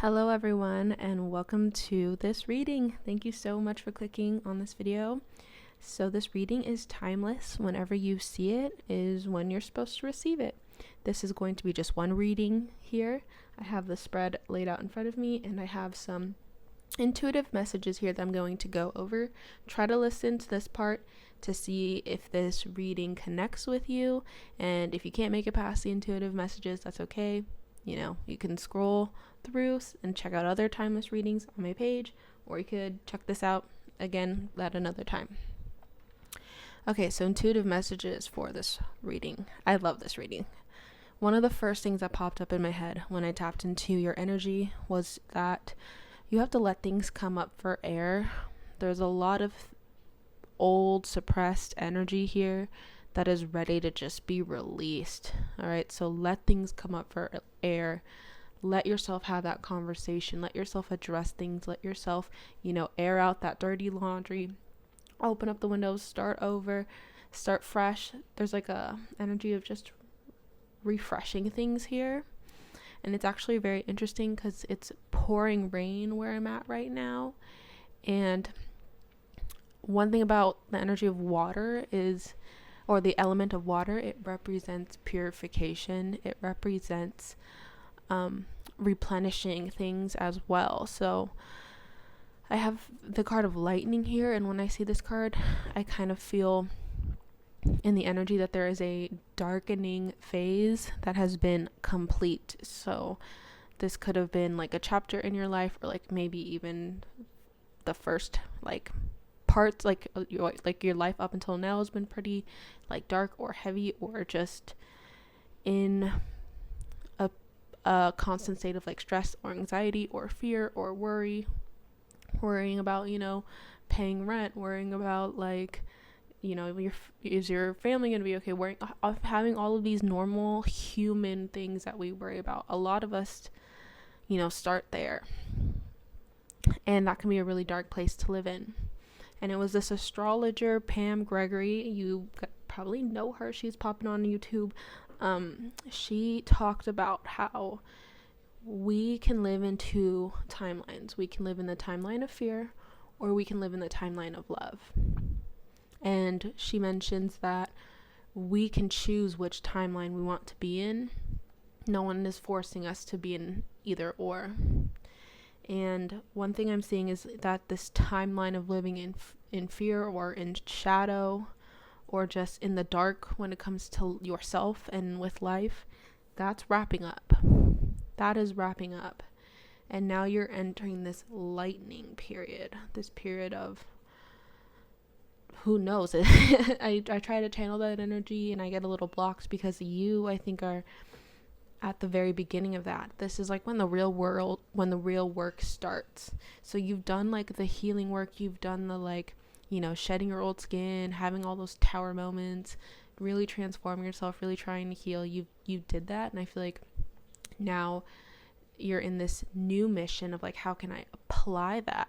Hello everyone and welcome to this reading. Thank you so much for clicking on this video. So this reading is timeless. Whenever you see it is when you're supposed to receive it. This is going to be just one reading here. I have the spread laid out in front of me and I have some intuitive messages here that I'm going to go over. Try to listen to this part to see if this reading connects with you, and if you can't make it past the intuitive messages, that's okay. You can scroll through and check out other timeless readings on my page, or you could check this out again at another time. Okay, so intuitive messages for this reading. I love this reading. One of the first things that popped up in my head when I tapped into your energy was that you have to let things come up for air. There's a lot of old suppressed energy here that is ready to just be released. All right, so let things come up for air. Let yourself have that conversation. Let yourself address things. Let yourself, air out that dirty laundry. Open up the windows, start over, start fresh. There's like a energy of just refreshing things here. And it's actually very interesting because it's pouring rain where I'm at right now. And one thing about the energy of water is, or the element of water, it represents purification. It represents replenishing things as well. So I have the card of lightning here, and when I see this card, I kind of feel in the energy that there is a darkening phase that has been complete. So this could have been like a chapter in your life, or like maybe even the first parts, like your life up until now has been pretty dark or heavy, or just in a constant state of stress or anxiety or fear or worrying about paying rent, worrying about is your family going to be okay, having all of these normal human things that we worry about. A lot of us start there, and that can be a really dark place to live in. And it was this astrologer, Pam Gregory. You probably know her. She's popping on YouTube. She talked about how we can live in two timelines. We can live in the timeline of fear, or we can live in the timeline of love. And she mentions that we can choose which timeline we want to be in. No one is forcing us to be in either or. And one thing I'm seeing is that this timeline of living in fear or in shadow, or just in the dark when it comes to yourself and with life, that's wrapping up. That is wrapping up. And now you're entering this lightning period, this period of who knows. I try to channel that energy and I get a little blocked because you, I think, are at the very beginning of that. This is when the real work starts. So you've done the healing work, you've done the shedding your old skin, having all those tower moments, really transforming yourself, really trying to heal. You did that, and I feel like now you're in this new mission of how can I apply that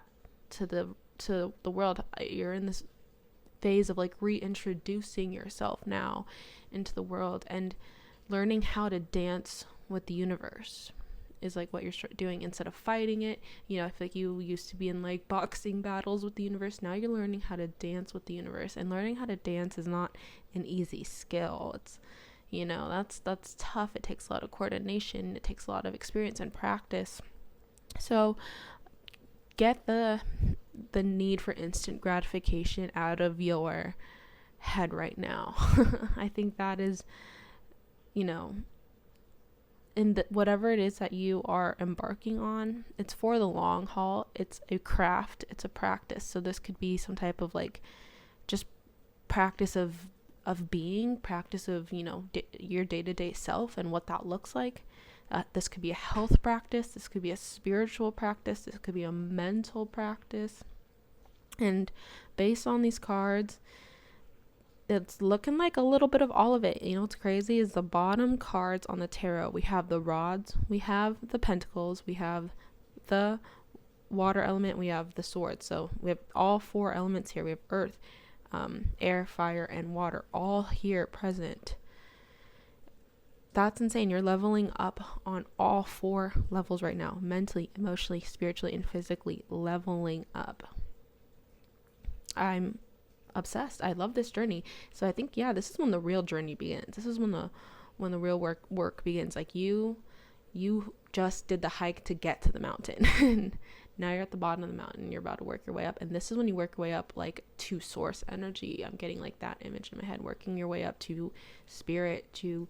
to the world. You're in this phase of reintroducing yourself now into the world, and learning how to dance with the universe is what you're doing instead of fighting it. I feel like you used to be in boxing battles with the universe. Now you're learning how to dance with the universe, and learning how to dance is not an easy skill. It's that's tough. It takes a lot of coordination. It takes a lot of experience and practice. So get the need for instant gratification out of your head right now. I think that is, in whatever it is that you are embarking on, it's for the long haul. It's a craft. It's a practice. So this could be some type of just practice of being, practice of your day-to-day self and what that looks like. This could be a health practice. This could be a spiritual practice. This could be a mental practice. And based on these cards, it's looking like a little bit of all of it. What's crazy is the bottom cards on the tarot. We have the rods, we have the pentacles, we have the water element, we have the sword. So we have all four elements here. We have earth, air, fire, and water, all here present. That's insane. You're leveling up on all 4 levels right now: mentally, emotionally, spiritually, and physically. Leveling up. I'm obsessed. I love this journey. So I think, yeah, this is when the real journey begins. This is when the real work begins. Like you just did the hike to get to the mountain. And now you're at the bottom of the mountain. You're about to work your way up. And this is when you work your way up, like, to source energy. I'm getting like that image in my head, working your way up to spirit, to,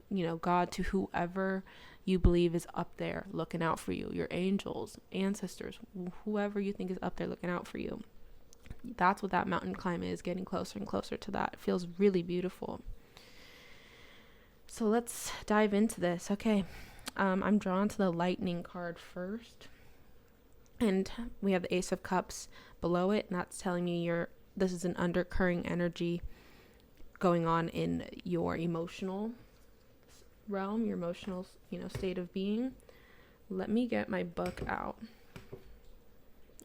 you know, God, to whoever you believe is up there looking out for you, your angels, ancestors, whoever you think is up there looking out for you. That's what that mountain climb is, getting closer and closer to that. It feels really beautiful. So let's dive into this. Okay. I'm drawn to the lightning card first. And we have the Ace of Cups below it. And that's telling me this is an undercurrent energy going on in your emotional realm, your emotional, state of being. Let me get my book out.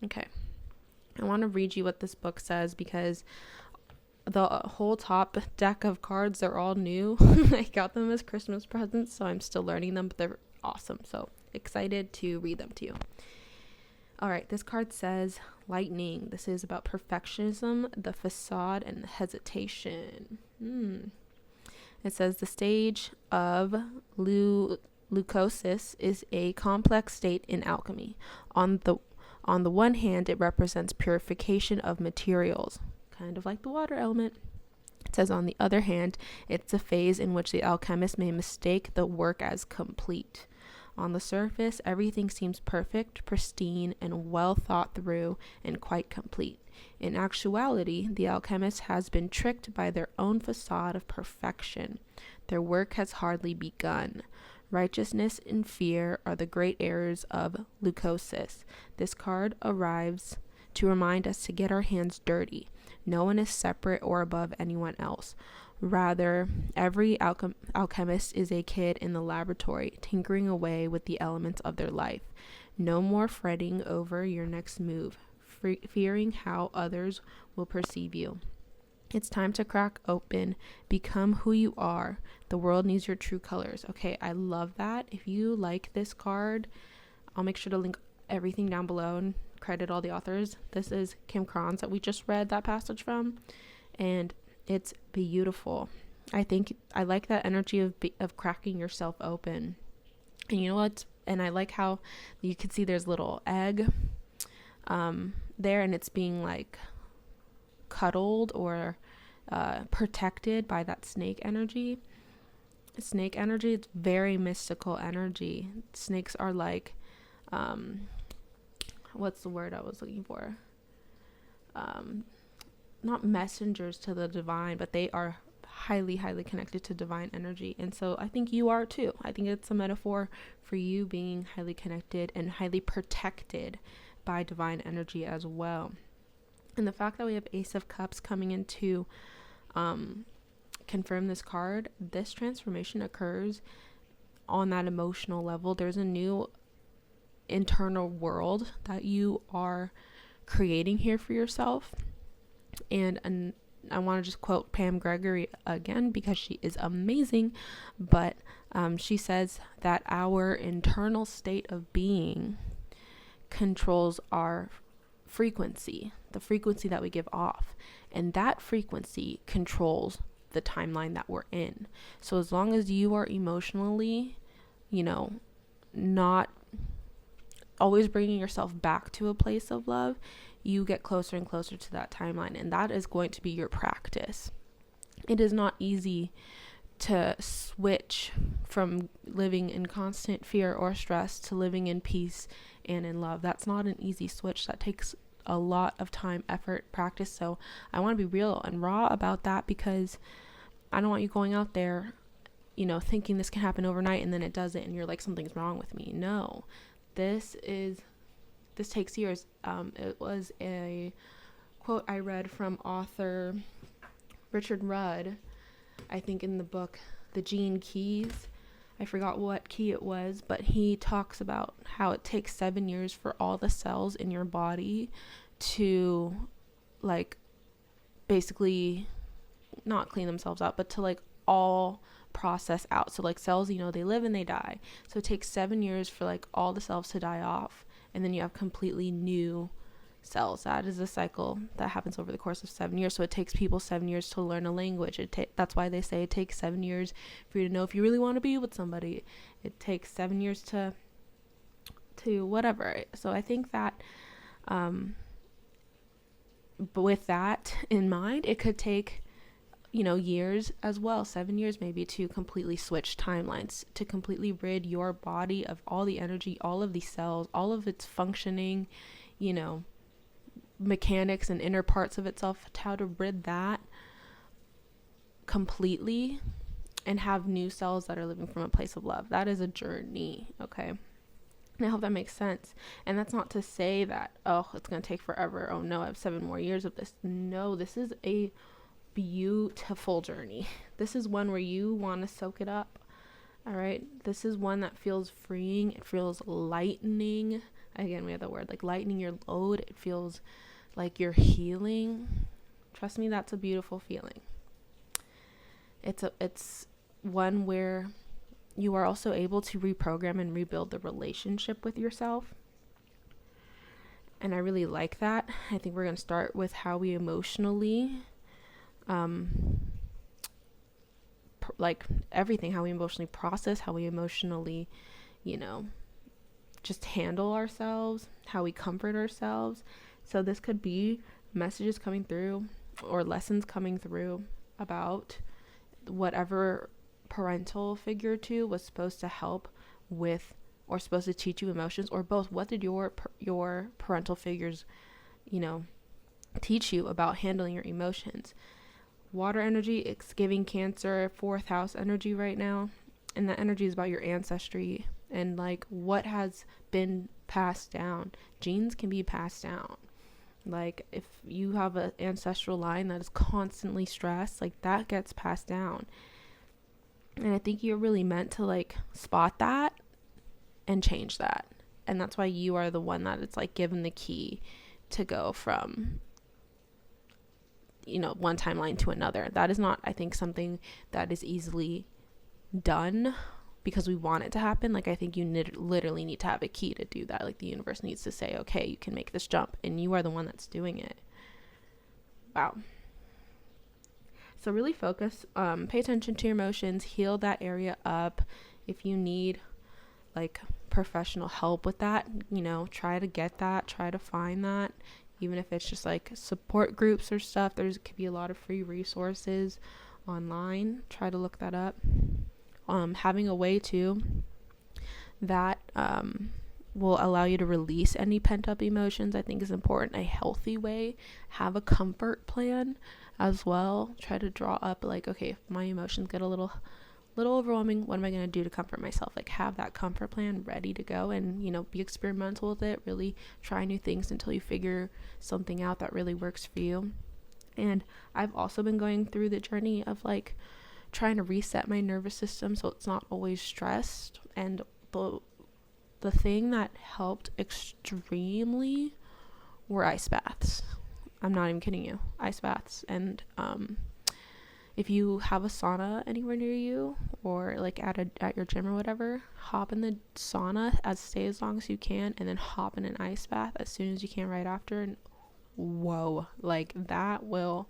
Okay. I want to read you what this book says, because the whole top deck of cards, they're all new. I got them as Christmas presents, so I'm still learning them, but they're awesome. So excited to read them to you. All right, this card says lightning. This is about perfectionism, the facade, and the hesitation. It says the stage of leucosis is a complex state in alchemy. On the one hand, it represents purification of materials, kind of like the water element. It says, on the other hand, it's a phase in which the alchemist may mistake the work as complete. On the surface, everything seems perfect, pristine, and well thought through, and quite complete. In actuality, the alchemist has been tricked by their own facade of perfection. Their work has hardly begun. Righteousness and fear are the great errors of leucosis. This card arrives to remind us to get our hands dirty. No one is separate or above anyone else. Rather, every alchemist is a kid in the laboratory, tinkering away with the elements of their life. No more fretting over your next move, fearing how others will perceive you. It's time to crack open, become who you are. The world needs your true colors. Okay, I love that. If you like this card, I'll make sure to link everything down below and credit all the authors. This is Kim Kranz that we just read that passage from, and it's beautiful. I think I like that energy of cracking yourself open. And you know what? And I like how you can see there's a little egg there, and it's being like cuddled or protected by that snake energy. Snake energy, it's very mystical energy. Snakes are like, what's the word I was looking for? Not messengers to the divine, but they are highly, highly connected to divine energy. And so I think you are too. I think it's a metaphor for you being highly connected and highly protected by divine energy as well. And the fact that we have Ace of Cups coming in to confirm this card, this transformation occurs on that emotional level. There's a new internal world that you are creating here for yourself. And I want to just quote Pam Gregory again, because she is amazing. But she says that our internal state of being controls our frequency, the frequency that we give off, and that frequency controls the timeline that we're in. So as long as you are emotionally, not always bringing yourself back to a place of love, you get closer and closer to that timeline, and that is going to be your practice. It is not easy to switch from living in constant fear or stress to living in peace and in love. That's not an easy switch. That takes a lot of time, effort, practice. So I want to be real and raw about that, because I don't want you going out there, thinking this can happen overnight and then it doesn't and you're like, something's wrong with me. No, this takes years. It was a quote I read from author Richard Rudd, I think in the book The Gene Keys. I forgot what key it was, but he talks about how it takes 7 years for all the cells in your body to basically not clean themselves out, but to all process out. So like cells, you know, they live and they die. So it takes 7 years for like all the cells to die off, and then you have completely new cells. That is a cycle that happens over the course of 7 years. So it takes people 7 years to learn a language. That's why they say it takes 7 years for you to know if you really want to be with somebody. It takes 7 years to whatever. So I think that but with that in mind, it could take, you know, years as well, 7 years maybe, to completely switch timelines, to completely rid your body of all the energy, all of these cells, all of its functioning, you know, mechanics and inner parts of itself, how to rid that completely and have new cells that are living from a place of love. That is a journey, okay? And I hope that makes sense. And that's not to say that, oh, it's going to take forever. Oh no, I have 7 more years of this. No, this is a beautiful journey. This is one where you want to soak it up. All right. This is one that feels freeing. It feels lightening. Again, we have the word like lightening your load. It feels like you're healing. Trust me, that's a beautiful feeling. It's one where you are also able to reprogram and rebuild the relationship with yourself. And I really like that. I think we're going to start with how we emotionally, like everything, how we emotionally process, how we emotionally, you know, just handle ourselves, how we comfort ourselves. So this could be messages coming through or lessons coming through about whatever parental figure to was supposed to help with or supposed to teach you emotions, or both. What did your parental figures, you know, teach you about handling your emotions? Water energy, it's giving Cancer 4th house energy right now, and that energy is about your ancestry and like what has been passed down. Genes can be passed down. Like if you have an ancestral line that is constantly stressed, like that gets passed down. And I think you're really meant to like spot that and change that. And that's why you are the one that it's like given the key to go from, you know, one timeline to another. That is not, I think, something that is easily done because we want it to happen. Like I think you literally need to have a key to do that. Like the universe needs to say, okay, you can make this jump, and you are the one that's doing it. Wow. So really focus, pay attention to your emotions, heal that area up. If you need like professional help with that, you know, try to get that, try to find that, even if it's just like support groups or stuff. There's could be a lot of free resources online. Try to look that up. Having a way to that will allow you to release any pent up emotions, I think is important. A healthy way. Have a comfort plan as well. Try to draw up like, okay, if my emotions get a little overwhelming, what am I going to do to comfort myself? Like have that comfort plan ready to go, and, you know, be experimental with it. Really try new things until you figure something out that really works for you. And I've also been going through the journey of like trying to reset my nervous system so it's not always stressed. And the thing that helped extremely were ice baths. I'm not even kidding you. Ice baths. And if you have a sauna anywhere near you, or like at your gym or whatever, hop in the sauna, stay as long as you can, and then hop in an ice bath as soon as you can right after. And whoa, like that will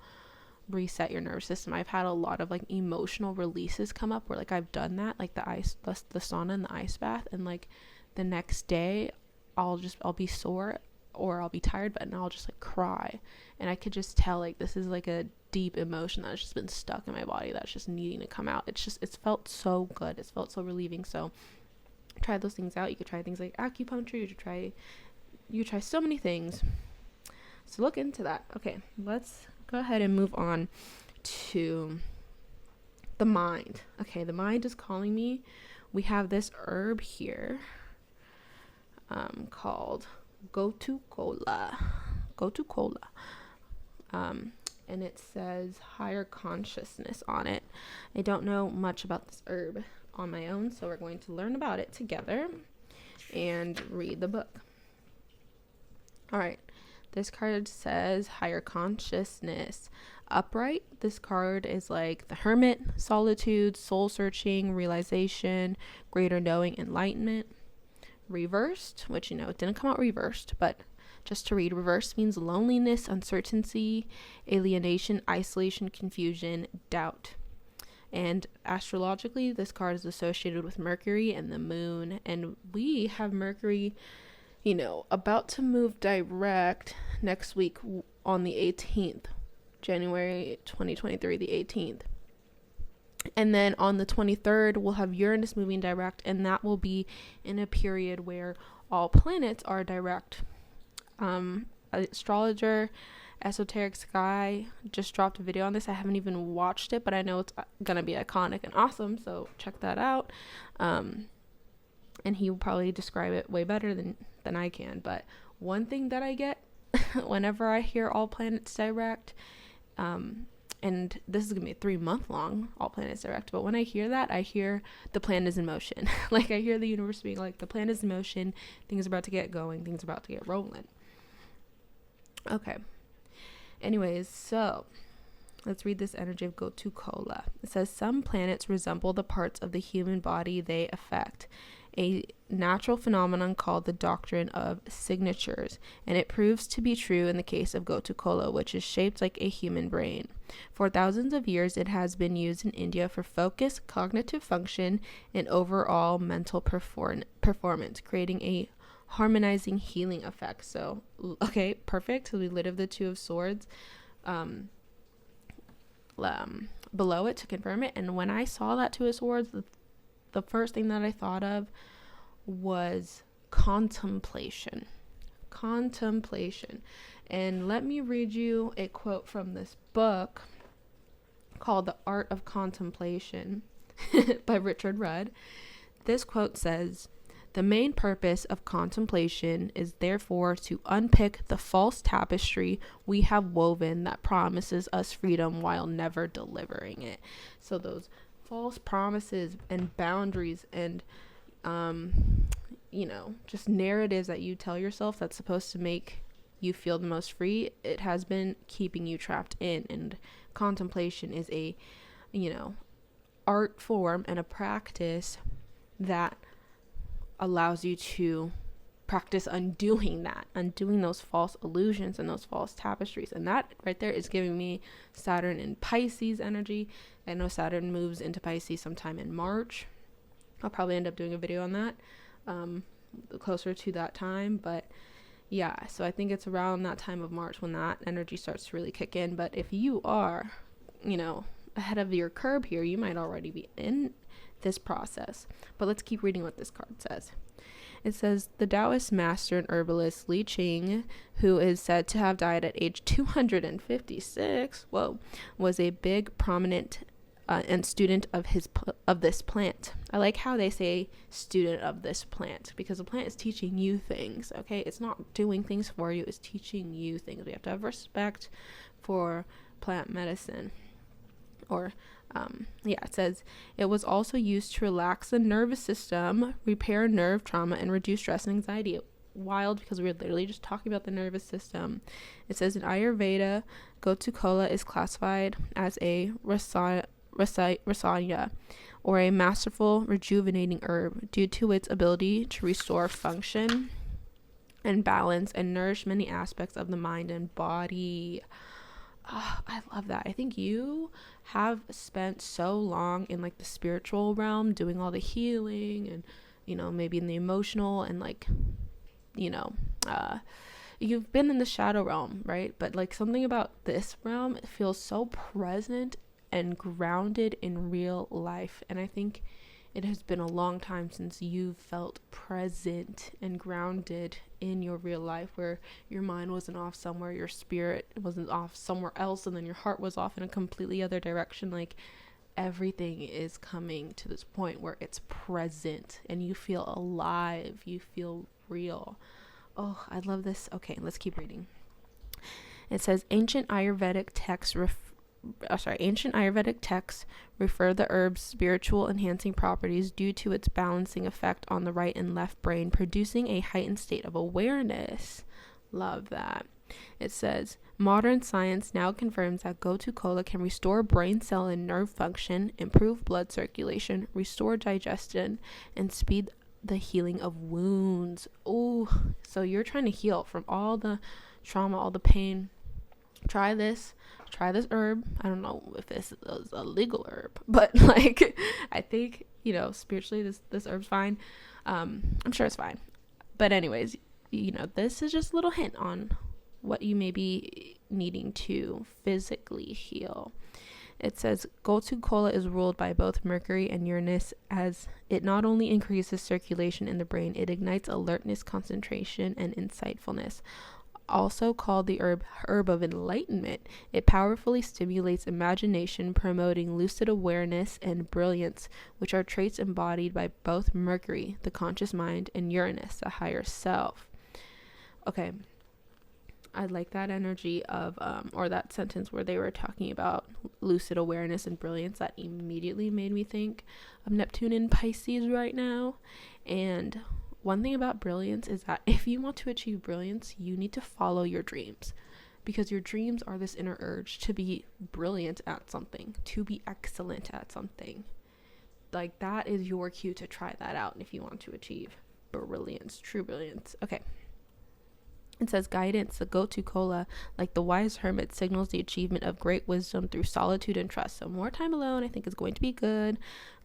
reset your nervous system. I've had a lot of like emotional releases come up where like I've done that, like the sauna and the ice bath, and like the next day I'll be sore or I'll be tired, but I'll just like cry, and I could just tell like this is like a deep emotion that's just been stuck in my body that's just needing to come out. It's felt so good. It's felt so relieving. So try those things out. You could try things like acupuncture. You could try so many things. So look into that. Okay, let's go ahead and move on to the mind. Okay, the mind is calling me. We have this herb here called Gotu Kola. And it says higher consciousness on it. I don't know much about this herb on my own, so we're going to learn about it together and read the book. All right. This card says higher consciousness. Upright, this card is like the Hermit, solitude, soul searching, realization, greater knowing, enlightenment. Reversed, which, it didn't come out reversed, but just to read, reversed means loneliness, uncertainty, alienation, isolation, confusion, doubt. And astrologically, this card is associated with Mercury and the moon, and we have Mercury, about to move direct next week on the 18th, January 2023, the 18th. And then on the 23rd, we'll have Uranus moving direct, and that will be in a period where all planets are direct. Astrologer Esoteric Sky just dropped a video on this. I haven't even watched it, but I know it's gonna be iconic and awesome, so check that out. And he will probably describe it way better than I can. But one thing that I get whenever I hear all planets direct, and this is going to be a 3-month long all planets direct, but when I hear that, I hear the planet is in motion. Like, I hear the universe being like, the planet is in motion, things are about to get going, things are about to get rolling. Okay. Anyways, so let's read this energy of Gotu Kola. It says, some planets resemble the parts of the human body they affect, a natural phenomenon called the doctrine of signatures, and it proves to be true in the case of Gotu Kola, which is shaped like a human brain. For thousands of years, it has been used in India for focus, cognitive function, and overall mental performance, creating a harmonizing healing effect. So, okay, perfect. So we lit of the Two of Swords below it to confirm it. And when I saw that Two of Swords, the first thing that I thought of was contemplation. And let me read you a quote from this book called The Art of Contemplation by Richard Rudd. This quote says, "The main purpose of contemplation is therefore to unpick the false tapestry we have woven that promises us freedom while never delivering it." So those false promises and boundaries and just narratives that you tell yourself that's supposed to make you feel the most free, it has been keeping you trapped in. And contemplation is a art form and a practice that allows you to practice undoing those false illusions and those false tapestries. And that right there is giving me Saturn in Pisces energy. I know Saturn moves into Pisces sometime in March. I'll probably end up doing a video on that closer to that time, but yeah, so I think it's around that time of March when that energy starts to really kick in. But if you are ahead of your curve here, you might already be in this process. But let's keep reading what this card says. It says, the Taoist master and herbalist Li Qing, who is said to have died at age 256, was a big prominent and student of this plant. I like how they say student of this plant, because the plant is teaching you things, okay? It's not doing things for you, it's teaching you things. We have to have respect for plant medicine. Or it says, it was also used to relax the nervous system, repair nerve trauma, and reduce stress and anxiety. Wild, because we were literally just talking about the nervous system. It says in Ayurveda, Gotu Kola is classified as a rasaya, or a masterful rejuvenating herb, due to its ability to restore function and balance and nourish many aspects of the mind and body. I love that. I think you have spent so long in like the spiritual realm doing all the healing and maybe in the emotional and you've been in the shadow realm, right? But like something about this realm, it feels so present and grounded in real life. And I think it has been a long time since you've felt present and grounded in your real life, where your mind wasn't off somewhere, your spirit wasn't off somewhere else, and then your heart was off in a completely other direction. Like, everything is coming to this point where it's present and you feel alive, you feel real. Oh, I love this. Okay, let's keep reading. It says, ancient Ayurvedic texts refer the herb's spiritual enhancing properties due to its balancing effect on the right and left brain, producing a heightened state of awareness. Love that. It says, modern science now confirms that gotu kola can restore brain cell and nerve function, improve blood circulation, restore digestion, and speed the healing of wounds. Oh, so you're trying to heal from all the trauma, all the pain. Try this herb. I don't know if this is a legal herb, but like, I think, spiritually this herb's fine. I'm sure it's fine. But anyways, this is just a little hint on what you may be needing to physically heal. It says gotu kola is ruled by both Mercury and Uranus, as it not only increases circulation in the brain, it ignites alertness, concentration, and insightfulness. Also called the herb of enlightenment, it powerfully stimulates imagination, promoting lucid awareness and brilliance, which are traits embodied by both Mercury, the conscious mind, and Uranus, the higher self. Okay, I like that energy of, or that sentence where they were talking about lucid awareness and brilliance. That immediately made me think of Neptune in Pisces right now. And one thing about brilliance is that if you want to achieve brilliance, you need to follow your dreams, because your dreams are this inner urge to be brilliant at something, to be excellent at something. Like, that is your cue to try that out if you want to achieve brilliance, true brilliance. Okay. It says guidance, the gotu kola, like the wise hermit, signals the achievement of great wisdom through solitude and trust. So more time alone, I think, is going to be good.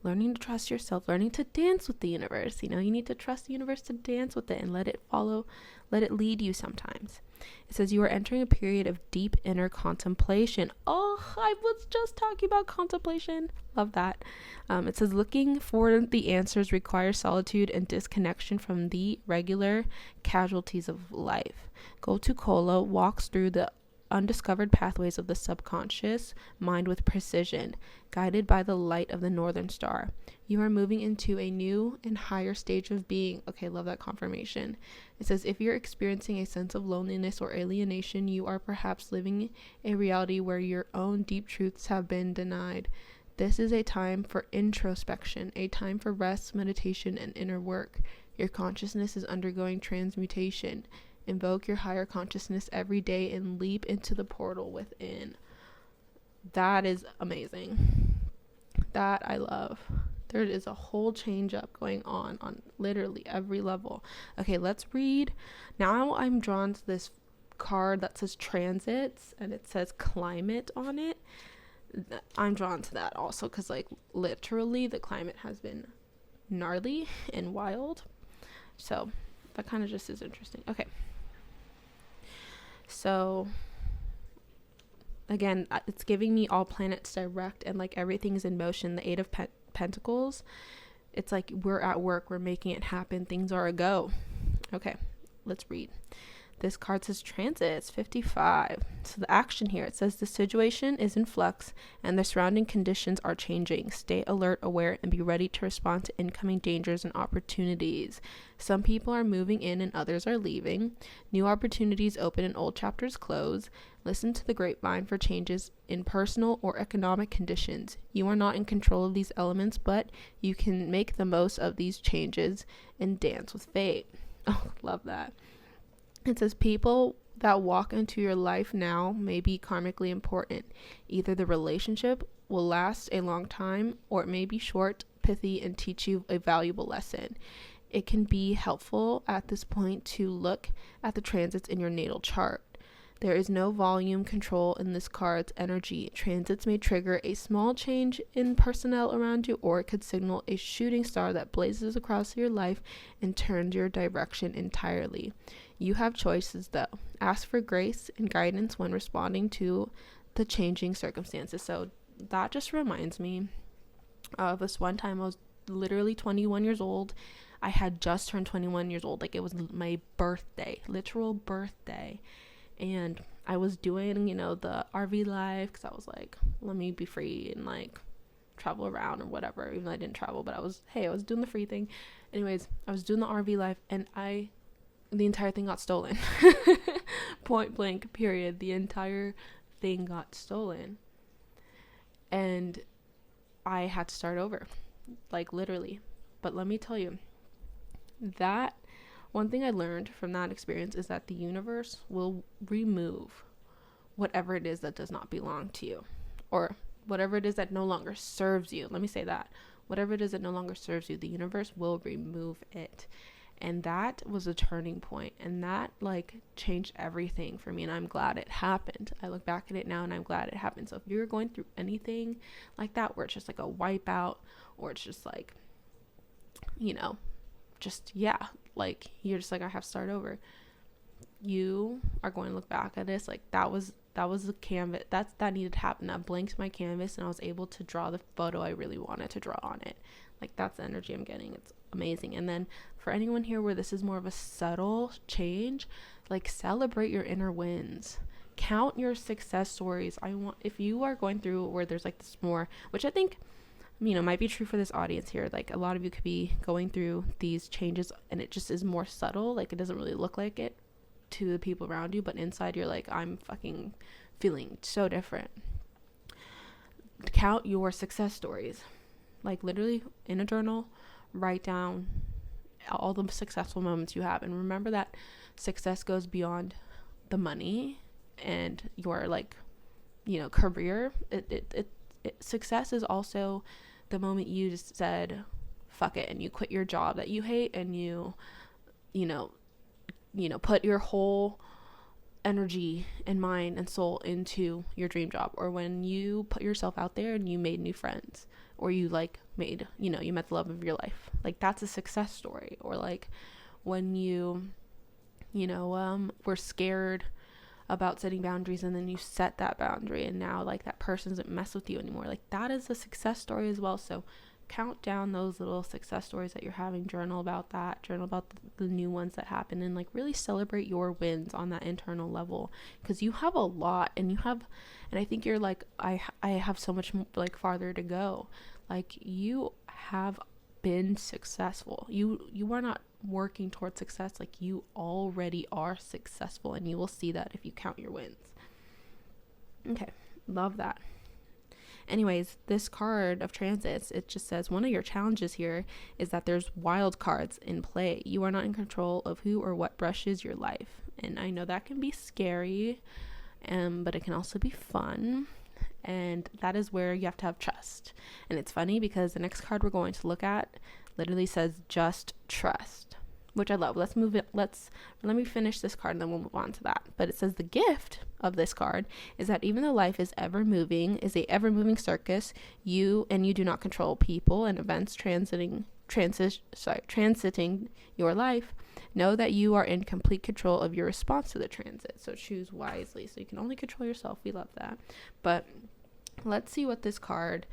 Learning to trust yourself, learning to dance with the universe. You need to trust the universe to dance with it and let it lead you sometimes. It says you are entering a period of deep inner contemplation. Oh, I was just talking about contemplation. Love that. It says looking for the answers requires solitude and disconnection from the regular casualties of life. Gotu kola walks through the undiscovered pathways of the subconscious mind with precision, guided by the light of the northern star. You are moving into a new and higher stage of being. Okay, love that confirmation. It says if you're experiencing a sense of loneliness or alienation, you are perhaps living a reality where your own deep truths have been denied. This is a time for introspection, a time for rest, meditation, and inner work. Your consciousness is undergoing transmutation. Invoke your higher consciousness every day and leap into the portal within. That is amazing. That I love. There is a whole change up going on literally every level. Okay, let's read. Now I'm drawn to this card that says transits and it says climate on it. I'm drawn to that also because, like, literally the climate has been gnarly and wild. So that kind of just is interesting. Okay. So again, it's giving me all planets direct and like everything's in motion. The Eight of Pentacles, it's like we're at work, we're making it happen, things are a go. Okay, let's read. This card says transit. It's 55. So the action here, it says the situation is in flux and the surrounding conditions are changing. Stay alert, aware, and be ready to respond to incoming dangers and opportunities. Some people are moving in and others are leaving. New opportunities open and old chapters close. Listen to the grapevine for changes in personal or economic conditions. You are not in control of these elements, but you can make the most of these changes and dance with fate. Oh, love that. It says people that walk into your life now may be karmically important. Either the relationship will last a long time or it may be short, pithy, and teach you a valuable lesson. It can be helpful at this point to look at the transits in your natal chart. There is no volume control in this card's energy. Transits may trigger a small change in personnel around you, or it could signal a shooting star that blazes across your life and turns your direction entirely. You have choices, though. Ask for grace and guidance when responding to the changing circumstances. So that just reminds me of this one time I was literally 21 years old. I had just turned 21 years old. Like, it was my birthday, literal birthday. And I was doing, the RV life because I was like, let me be free and like travel around or whatever. Even though I didn't travel, but I was doing the free thing. Anyways, I was doing the RV life and the entire thing got stolen. Point blank, period. The entire thing got stolen. And I had to start over, like literally. But let me tell you, that one thing I learned from that experience is that the universe will remove whatever it is that does not belong to you, or whatever it is that no longer serves you. Let me say that. Whatever it is that no longer serves you, the universe will remove it. And that was a turning point, and that like changed everything for me, and I'm glad it happened. I look back at it now and I'm glad it happened. So if you're going through anything like that, where it's just like a wipeout, or it's just like, you know, just, yeah, like you're just like, I have to start over, you are going to look back at this like that was the canvas that needed to happen. That blanked my canvas, and I was able to draw the photo I really wanted to draw on it. Like, that's the energy I'm getting. It's amazing. And then for anyone here where this is more of a subtle change, like, celebrate your inner wins. Count your success stories. If you are going through where there's like this more, which I think, you know, might be true for this audience here, like a lot of you could be going through these changes and it just is more subtle, like it doesn't really look like it to the people around you, but inside you're like, I'm fucking feeling so different. Count your success stories. Like, literally in a journal, write down all the successful moments you have, and remember that success goes beyond the money and your, like, you know, career. Success is also the moment you just said fuck it and you quit your job that you hate, and you know put your whole energy and mind and soul into your dream job, or when you put yourself out there and you made new friends, or you like made, you know, you met the love of your life. Like, that's a success story. Or like when you were scared about setting boundaries, and then you set that boundary, and now like that person doesn't mess with you anymore. Like, that is a success story as well. So count down those little success stories that you're having, journal about the new ones that happen, and like really celebrate your wins on that internal level, because you have a lot, and I think you're like, I have so much like farther to go. Like, you have been successful. You are not working towards success. Like, you already are successful, and you will see that if you count your wins. Okay, love that. Anyways, this card of transits, it just says one of your challenges here is that there's wild cards in play. You are not in control of who or what brushes your life. And I know that can be scary, but it can also be fun. And that is where you have to have trust. And it's funny because the next card we're going to look at literally says just trust, which I love. Let me finish this card and then we'll move on to that. But it says the gift of this card is that even though life is ever moving circus, you do not control people and events transiting your life. Know that you are in complete control of your response to the transit. So choose wisely. So you can only control yourself. We love that. But let's see what this card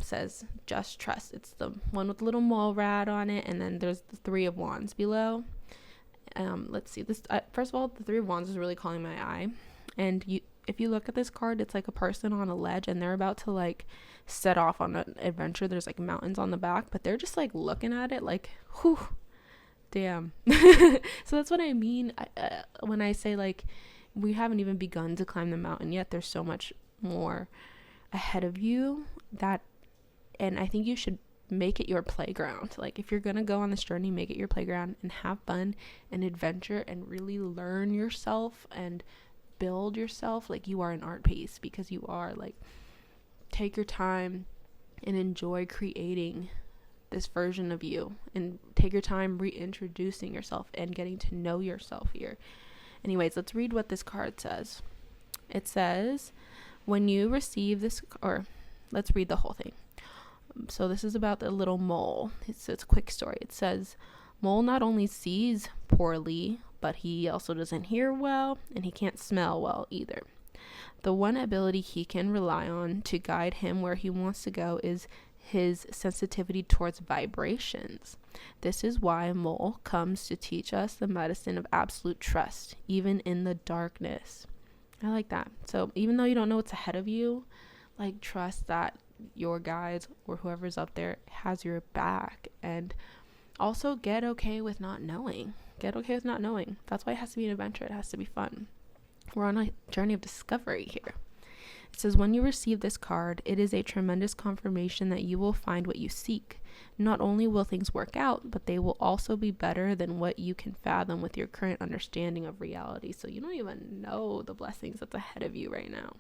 says. Just trust. It's the one with the little mole rat on it, and then there's the Three of Wands below. Let's see this. First of all, the Three of Wands is really calling my eye, and if you look at this card, it's like a person on a ledge, and they're about to like set off on an adventure. There's like mountains on the back, but they're just like looking at it like, whew, damn. So that's what I mean when I say like we haven't even begun to climb the mountain yet. There's so much more ahead of you, and I think you should make it your playground. Like, if you're gonna go on this journey, make it your playground and have fun and adventure and really learn yourself and build yourself like you are an art piece, because you are. Like, take your time and enjoy creating this version of you, and take your time reintroducing yourself and getting to know yourself here. Anyways, let's read what this card says. It says, when you receive this, or let's read the whole thing. So this is about the little mole. It's a quick story. It says, mole not only sees poorly, but he also doesn't hear well, and he can't smell well either. The one ability he can rely on to guide him where he wants to go is his sensitivity towards vibrations. This is why mole comes to teach us the medicine of absolute trust, even in the darkness. I like that. So even though you don't know what's ahead of you, like, trust that your guides or whoever's up there has your back. And also get okay with not knowing. That's why it has to be an adventure. It has to be fun. We're on a journey of discovery here. It says, when you receive this card, it is a tremendous confirmation that you will find what you seek. Not only will things work out, but they will also be better than what you can fathom with your current understanding of reality. So you don't even know the blessings that's ahead of you right now.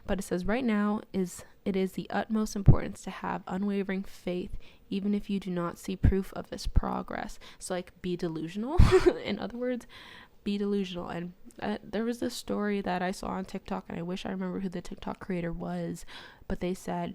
But it says right now it is the utmost importance to have unwavering faith, even if you do not see proof of this progress. So like, be delusional. In other words, be delusional. And there was this story that I saw on TikTok, and I wish I remember who the TikTok creator was, but they said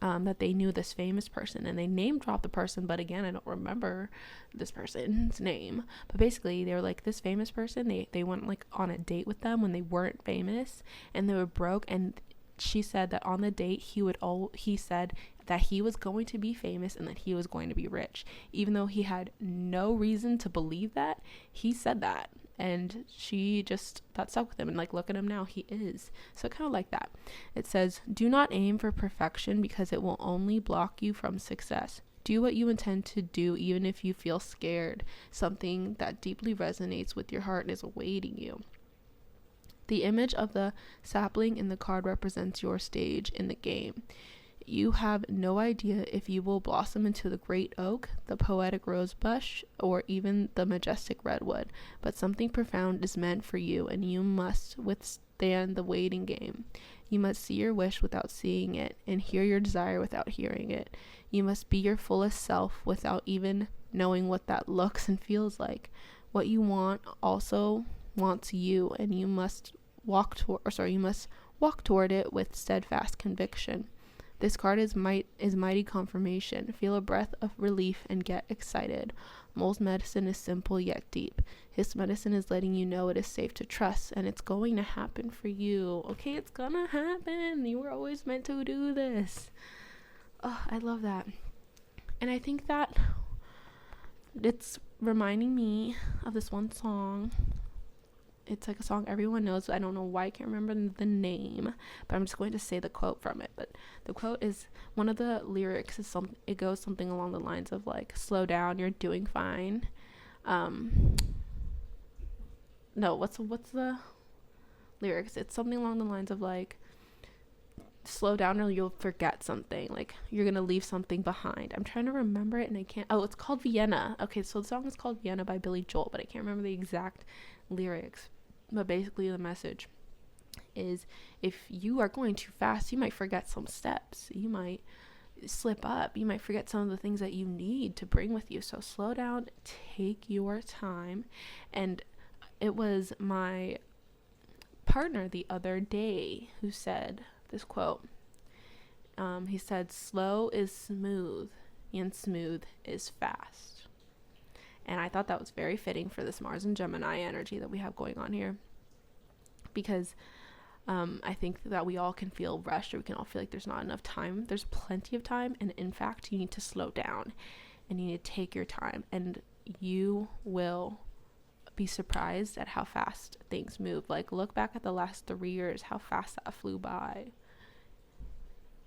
that they knew this famous person, and they name dropped the person, but again, I don't remember this person's name. But basically, they were like, this famous person, they went like on a date with them when they weren't famous, and they were broke, and she said that on the date he said that he was going to be famous and that he was going to be rich, even though he had no reason to believe that. He said that, and that stuck with him, and like, look at him now, he is. So kind of like that. It says, do not aim for perfection, because it will only block you from success. Do what you intend to do, even if you feel scared. Something that deeply resonates with your heart is awaiting you. The image of the sapling in the card represents your stage in the game. You have no idea if you will blossom into the great oak, the poetic rosebush, or even the majestic redwood, but something profound is meant for you, and you must withstand the waiting game. You must see your wish without seeing it, and hear your desire without hearing it. You must be your fullest self without even knowing what that looks and feels like. What you want also wants you, and you must walk toward it with steadfast conviction. This card is mighty confirmation. Feel a breath of relief and get excited. Mole's medicine is simple yet deep. His medicine is letting you know it is safe to trust, and it's going to happen for you. Okay, it's gonna happen. You were always meant to do this. Oh, I love that. And I think that it's reminding me of this one song. It's like a song everyone knows. I don't know why I can't remember the name, but I'm just going to say the quote from it. But the quote is, one of the lyrics is it goes something along the lines of like, slow down, you're doing fine. No, what's the lyrics? It's something along the lines of like, slow down or you'll forget something, like you're gonna leave something behind. I'm trying to remember it and I can't. Oh, it's called Vienna. Okay, so the song is called Vienna by Billy Joel, but I can't remember the exact lyrics. But basically the message is, if you are going too fast, you might forget some steps, you might slip up, you might forget some of the things that you need to bring with you. So slow down, take your time. And it was my partner the other day who said this quote. He said, slow is smooth and smooth is fast. And I thought that was very fitting for this Mars and Gemini energy that we have going on here, because I think that we all can feel rushed, or we can all feel like there's not enough time. There's plenty of time, and in fact you need to slow down and you need to take your time, and you will be surprised at how fast things move. Like, look back at the last 3 years, how fast that flew by.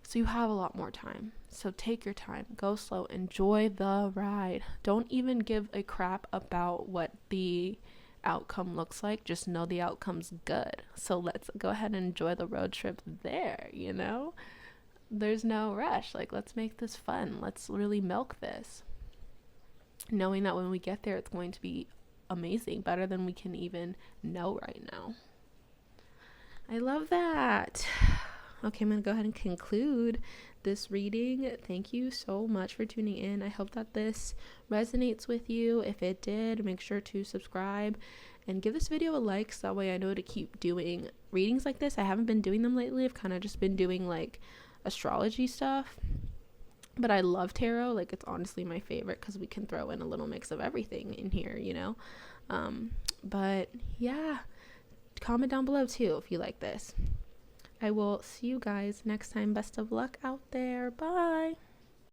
So you have a lot more time. So take your time, go slow, enjoy the ride. Don't even give a crap about what the outcome looks like. Just know the outcome's good. So let's go ahead and enjoy the road trip there, you know? There's no rush. Like, let's make this fun. Let's really milk this, knowing that when we get there, it's going to be amazing, better than we can even know right now. I love that. Okay, I'm going to go ahead and conclude this reading. Thank you so much for tuning in. I hope that this resonates with you. If it did, make sure to subscribe and give this video a like, so that way I know to keep doing readings like this. I haven't been doing them lately. I've kind of just been doing like astrology stuff, but I love tarot. Like, it's honestly my favorite because we can throw in a little mix of everything in here, you know? But yeah, comment down below too if you like this. I will see you guys next time. Best of luck out there. Bye.